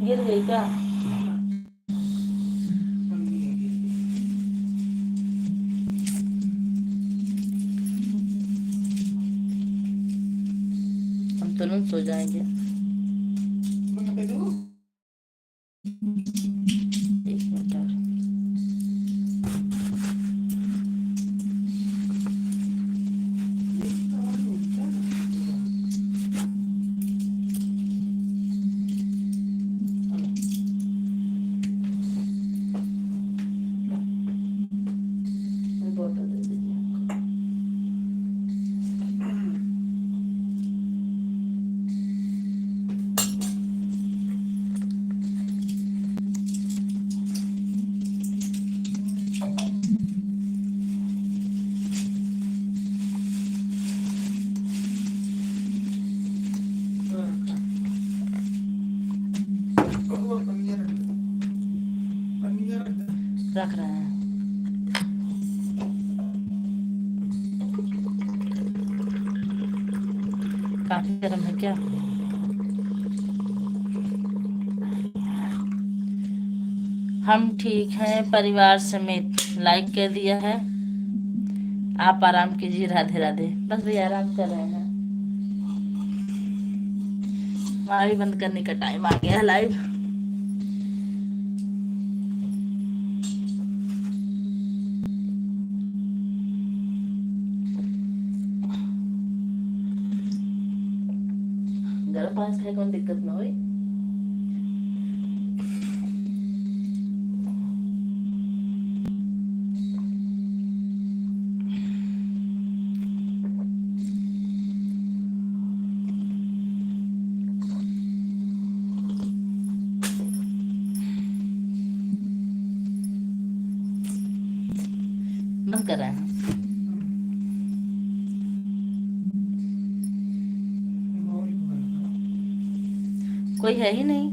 गिर गई क्या? हम तुरंत सो जाएंगे। एक मिनट और। बॉटल दे दीजिए। रख रहे हैं। काफी गर्म है क्या? हम ठीक हैं परिवार समेत। लाइक कर दिया है। आप आराम कीजिए। राधे राधे। बस भैया आराम कर रहे हैं। हमारा भी बंद करने का टाइम आ गया है लाइव। गर्म पानी खाए कोई दिक्कत ना हुई। बंद कर रहे हैं। कोई है ही नहीं।